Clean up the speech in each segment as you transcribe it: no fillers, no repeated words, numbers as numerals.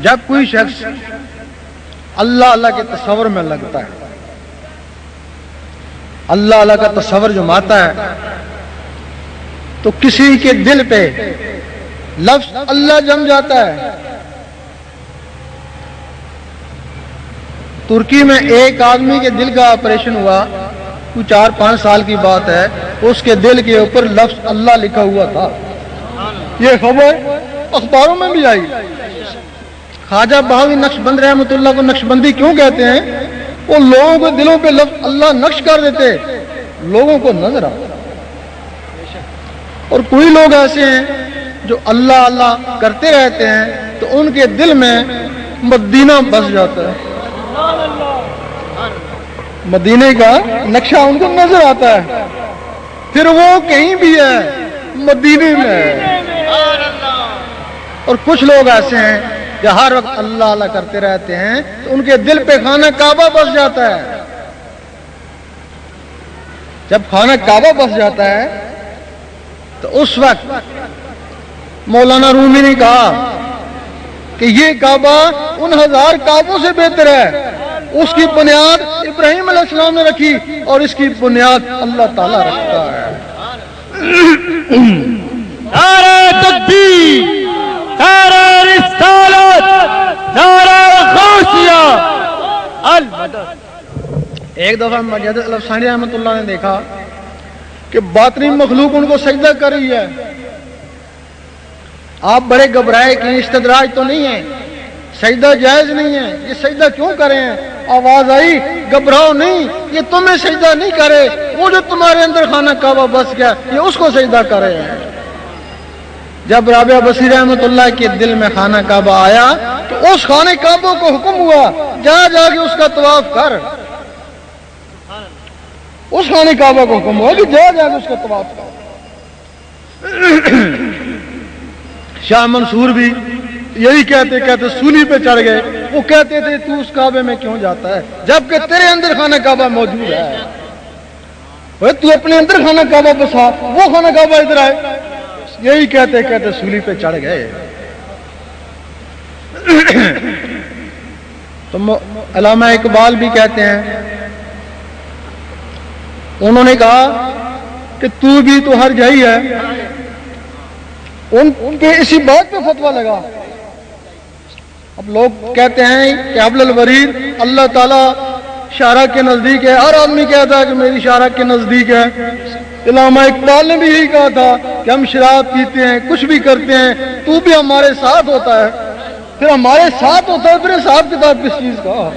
جب کوئی شخص اللہ اللہ کے تصور میں لگتا ہے، اللہ اللہ کا تصور جماتا ہے، تو کسی کے دل پہ لفظ اللہ جم جاتا ہے۔ ترکی میں ایک آدمی کے دل کا آپریشن ہوا، کوئی 4-5 سال کی بات ہے، اس کے دل کے اوپر لفظ اللہ لکھا ہوا تھا۔ یہ خبر اخباروں میں بھی آئی۔ خواجہ بہاوی نقشبند رحمۃ اللہ کو نقشبندی کیوں کہتے ہیں؟ وہ لوگوں کے دلوں پہ لفظ اللہ نقش کر دیتے، لوگوں کو نظر آتا۔ اور کوئی لوگ ایسے ہیں جو اللہ اللہ کرتے رہتے ہیں تو ان کے دل میں مدینہ بس جاتا ہے، مدینے کا نقشہ ان کو نظر آتا ہے، پھر وہ کہیں بھی ہے مدینے میں ہے۔ اور کچھ لوگ ایسے ہیں جو ہر وقت اللہ اللہ کرتے رہتے ہیں تو ان کے دل پہ خانہ کعبہ بس جاتا ہے۔ جب خانہ کعبہ بس جاتا ہے تو اس وقت مولانا رومی نے کہا کہ یہ کعبہ ان 1000 کعبوں سے بہتر ہے، اس کی بنیاد ابراہیم علیہ السلام نے رکھی اور اس کی بنیاد اللہ تعالیٰ رکھتا ہے۔ نعرہ تکبیر، نعرہ رسالت، نعرہ غوثیہ، المدد۔ ایک دفعہ مجد الافسانی رحمۃ اللہ نے دیکھا کہ باطنی مخلوق ان کو سجدہ کر رہی ہے۔ آپ بڑے گھبرائے کہ استدراج تو نہیں ہے، سجدہ جائز نہیں ہے، یہ سجدہ کیوں کرے ہیں؟ آواز آئی گھبراؤ نہیں، یہ تمہیں سجدہ نہیں کرے، وہ جو تمہارے اندر خانہ کعبہ بس گیا یہ اس کو سجدہ کرے ہیں۔ جب رابعہ بصری رحمۃ اللہ کے دل میں خانہ کعبہ آیا تو اس خانہ کعبہ کو حکم ہوا جا کے اس کا طواف کر۔ اس خانہ کعبہ کو حکم ہوا کہ جا کے اس کا طواف کر۔ شاہ منصور بھی یہی کہتے سولی پہ چڑھ گئے، وہ کہتے تھے تو اس کعبے میں کیوں جاتا ہے جبکہ تیرے اندر خانہ کعبہ موجود ہے؟ تو اپنے اندر خانہ کعبہ بسا، وہ خانہ کعبہ ادھر آئے۔ یہی کہتے سولی پہ چڑھ گئے۔ تو علامہ اقبال بھی کہتے ہیں، انہوں نے کہا کہ تو بھی تو ہر جائی ہے، ان کے اسی بات پہ فتویٰ لگا۔ اب لوگ کہتے ہیں کہ حبل الورید اللہ تعالیٰ شارع کے نزدیک ہے، ہر آدمی کہتا ہے کہ میری شارع کے نزدیک ہے۔ علامہ اقبال نے بھی یہی کہا تھا کہ ہم شراب پیتے ہیں، کچھ بھی کرتے ہیں، تو بھی ہمارے ساتھ ہوتا ہے۔ پھر ہمارے ساتھ ہوتا ہے، پھر حساب کتاب کس چیز کا؟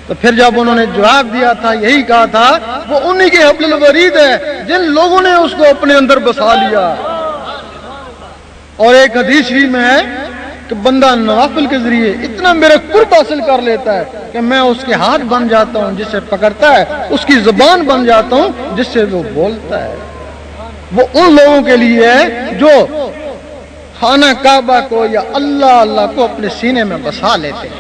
تو پھر جب انہوں نے جواب دیا تھا یہی کہا تھا وہ انہی کے حبل الورید ہے جن لوگوں نے اس کو اپنے اندر بسا لیا۔ اور ایک حدیث شریف میں ہے کہ بندہ نوافل کے ذریعے اتنا میرے قرب حاصل کر لیتا ہے کہ میں اس کے ہاتھ بن جاتا ہوں جس سے پکڑتا ہے، اس کی زبان بن جاتا ہوں جس سے وہ بولتا ہے۔ وہ ان لوگوں کے لیے ہے جو خانہ کعبہ کو یا اللہ اللہ کو اپنے سینے میں بسا لیتے ہیں۔